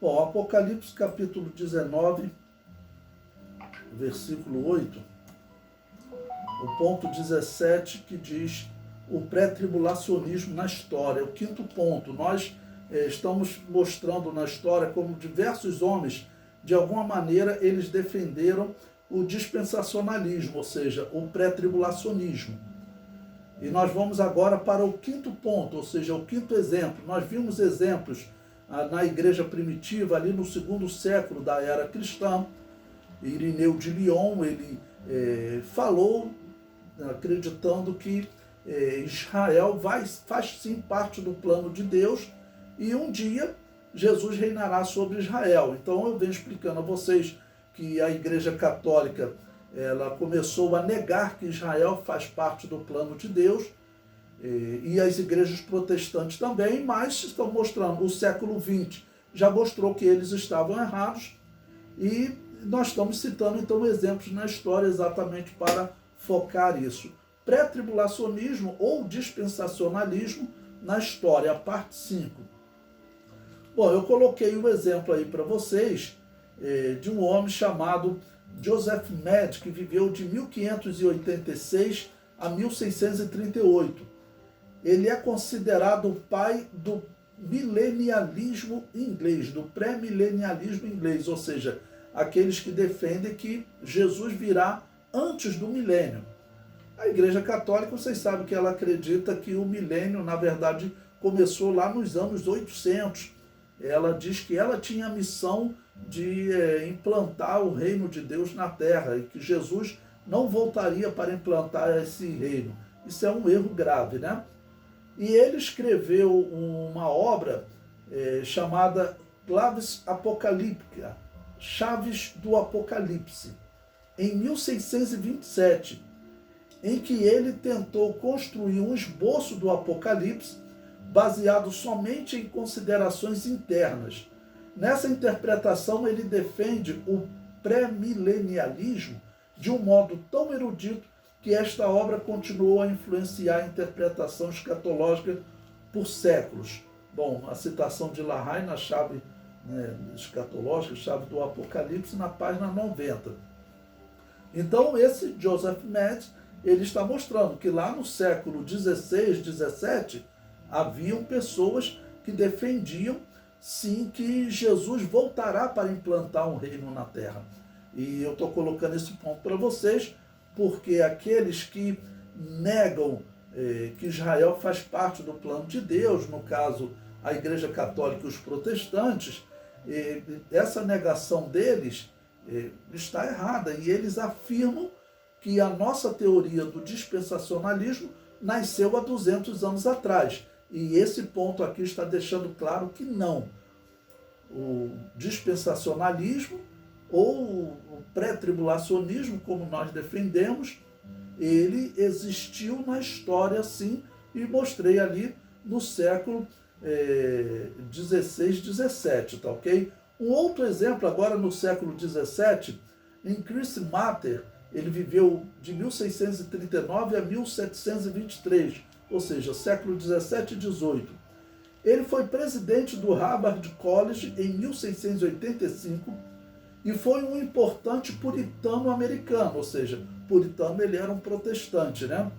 Bom, Apocalipse capítulo 19, versículo 8, o ponto 17 que diz o pré-tribulacionismo na história. O quinto ponto, nós estamos mostrando na história como diversos homens, de alguma maneira, eles defenderam o dispensacionalismo, ou seja, o pré-tribulacionismo. E nós vamos agora para o quinto ponto, ou seja, o quinto exemplo. Nós vimos exemplos na igreja primitiva, ali no segundo século da era cristã. Irineu de Lyon, ele falou, acreditando que Israel faz sim parte do plano de Deus e um dia Jesus reinará sobre Israel. Então eu venho explicando a vocês que a Igreja Católica ela começou a negar que Israel faz parte do plano de Deus e as igrejas protestantes também, mas estão mostrando, o século XX já mostrou que eles estavam errados e nós estamos citando então exemplos na história exatamente para focar isso. Pré-tribulacionismo ou dispensacionalismo na história, a parte 5. Bom, eu coloquei um exemplo aí para vocês de um homem chamado Joseph Med, que viveu de 1586 a 1638. Ele é considerado o pai do milenialismo inglês, do pré-milenialismo inglês, ou seja, aqueles que defendem que Jesus virá antes do milênio. A Igreja Católica, vocês sabem que ela acredita que o milênio, na verdade, começou lá nos anos 800. Ela diz que ela tinha a missão de implantar o reino de Deus na Terra e que Jesus não voltaria para implantar esse reino. Isso é um erro grave, né? E ele escreveu uma obra chamada Claves Apocalíptica, Chaves do Apocalipse, em 1627, em que ele tentou construir um esboço do Apocalipse baseado somente em considerações internas. Nessa interpretação, ele defende o pré-milenialismo de um modo tão erudito que esta obra continuou a influenciar a interpretação escatológica por séculos. Bom, a citação de Lahai na chave escatológica, chave do Apocalipse, na página 90. Então, esse Joseph Med, ele está mostrando que lá no século XVI, XVII, haviam pessoas que defendiam, sim, que Jesus voltará para implantar um reino na Terra. E eu estou colocando esse ponto para vocês, porque aqueles que negam que Israel faz parte do plano de Deus, no caso, a Igreja Católica e os protestantes, essa negação deles está errada. E eles afirmam que a nossa teoria do dispensacionalismo nasceu há 200 anos atrás. E esse ponto aqui está deixando claro que não. O dispensacionalismo ou o pré-tribulacionismo, como nós defendemos, ele existiu na história, sim, e mostrei ali no século XVI, XVII, tá ok? Um outro exemplo agora no século XVII, em Chris Mather, ele viveu de 1639 a 1723, ou seja, século 17 e 18. Ele foi presidente do Harvard College em 1685 e foi um importante puritano americano, ou seja, puritano ele era um protestante, né?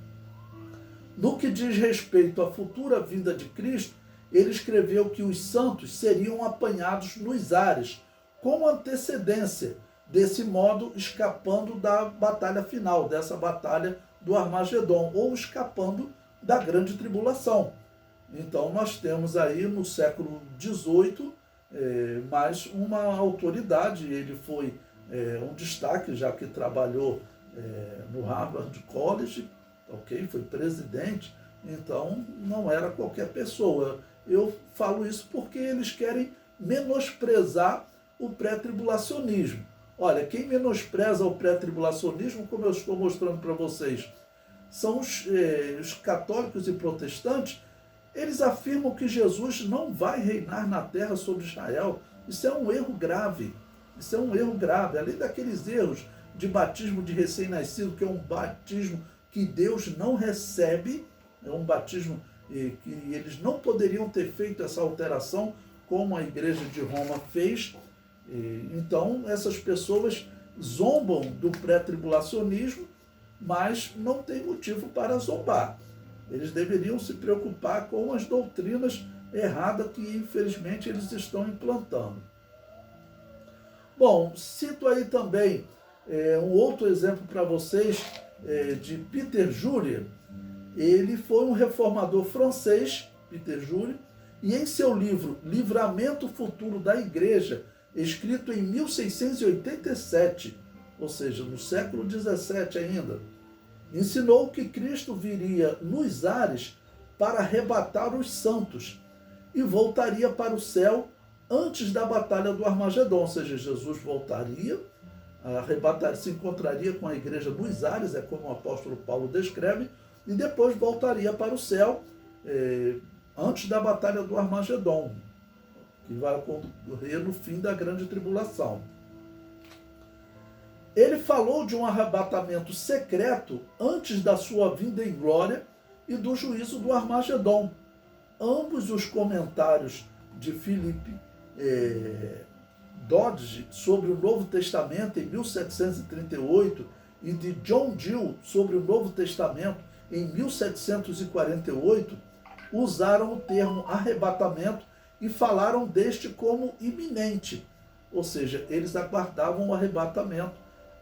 No que diz respeito à futura vinda de Cristo, ele escreveu que os santos seriam apanhados nos ares, com antecedência, desse modo escapando da batalha final, dessa batalha do Armagedon, ou escapando da grande tribulação. Então nós temos aí no século XVIII mais uma autoridade, ele foi um destaque, já que trabalhou no Harvard College, ok? Foi presidente, então não era qualquer pessoa. Eu falo isso porque eles querem menosprezar o pré-tribulacionismo. Olha, quem menospreza o pré-tribulacionismo, como eu estou mostrando para vocês, são os católicos e protestantes. Eles afirmam que Jesus não vai reinar na terra sobre Israel. Isso é um erro grave. Isso é um erro grave. Além daqueles erros de batismo de recém-nascido, que é um batismo que Deus não recebe, é um batismo que eles não poderiam ter feito essa alteração, como a Igreja de Roma fez. Então, essas pessoas zombam do pré-tribulacionismo, mas não tem motivo para zombar. Eles deveriam se preocupar com as doutrinas erradas que, infelizmente, eles estão implantando. Bom, cito aí também um outro exemplo para vocês, de Peter Jury. Ele foi um reformador francês, Peter Jury, e em seu livro Livramento Futuro da Igreja, escrito em 1687, ou seja, no século XVII ainda, ensinou que Cristo viria nos ares para arrebatar os santos e voltaria para o céu antes da batalha do Armagedon, ou seja, Jesus voltaria, se encontraria com a igreja nos ares, é como o apóstolo Paulo descreve, e depois voltaria para o céu antes da batalha do Armagedon, que vai ocorrer no fim da grande tribulação. Ele falou de um arrebatamento secreto antes da sua vinda em glória e do juízo do Armagedon. Ambos os comentários de Philip Dodge sobre o Novo Testamento em 1738 e de John Gill sobre o Novo Testamento em 1748 usaram o termo arrebatamento e falaram deste como iminente, ou seja, eles aguardavam o arrebatamento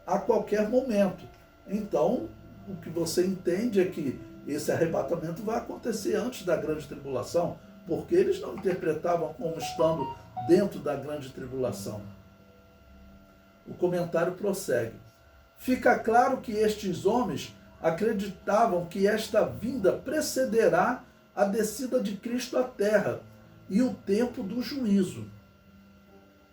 a qualquer momento. Então, o que você entende é que esse arrebatamento vai acontecer antes da grande tribulação, porque eles não interpretavam como estando dentro da grande tribulação. O comentário prossegue. Fica claro que estes homens acreditavam que esta vinda precederá a descida de Cristo à terra e o tempo do juízo.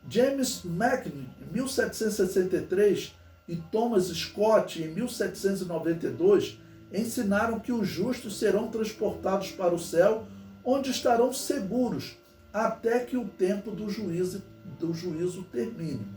James Mackie, em 1763, e Thomas Scott, em 1792, ensinaram que os justos serão transportados para o céu, onde estarão seguros até que o tempo do juízo termine.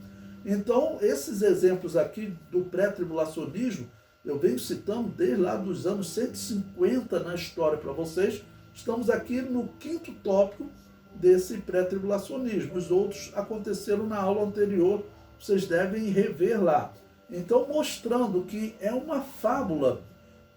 Então, esses exemplos aqui do pré-tribulacionismo, eu venho citando desde lá dos anos 150 na história para vocês. Estamos aqui no 5º tópico desse pré-tribulacionismo. Os outros aconteceram na aula anterior, vocês devem rever lá. Então, mostrando que é uma fábula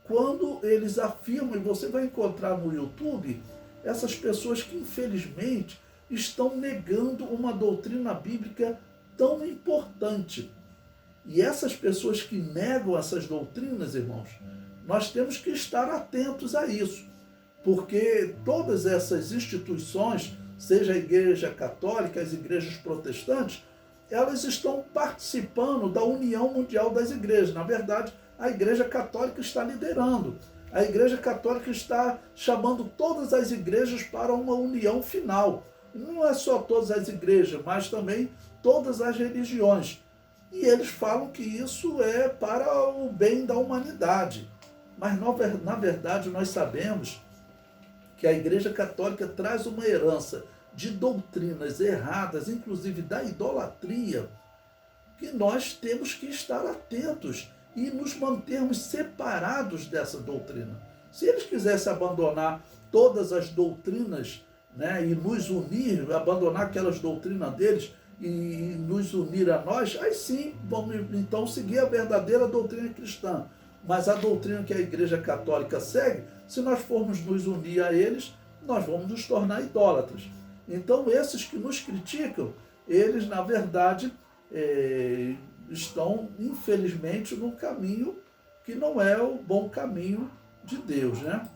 quando eles afirmam, e você vai encontrar no YouTube, essas pessoas que, infelizmente, estão negando uma doutrina bíblica tão importante. E essas pessoas que negam essas doutrinas, irmãos, nós temos que estar atentos a isso, porque todas essas instituições, seja a Igreja Católica, as igrejas protestantes, elas estão participando da União Mundial das Igrejas. Na verdade, a Igreja Católica está liderando. A Igreja Católica está chamando todas as igrejas para uma união final. Não é só todas as igrejas, mas também todas as religiões. E eles falam que isso é para o bem da humanidade. Mas, na verdade, nós sabemos que a Igreja Católica traz uma herança de doutrinas erradas, inclusive da idolatria, que nós temos que estar atentos e nos mantermos separados dessa doutrina. Se eles quisessem abandonar todas as doutrinas, né, e nos unir, abandonar aquelas doutrinas deles e nos unir a nós, aí sim vamos então seguir a verdadeira doutrina cristã. Mas a doutrina que a Igreja Católica segue, se nós formos nos unir a eles, nós vamos nos tornar idólatras. Então, esses que nos criticam, eles, na verdade, estão, infelizmente, num caminho que não é o bom caminho de Deus, né?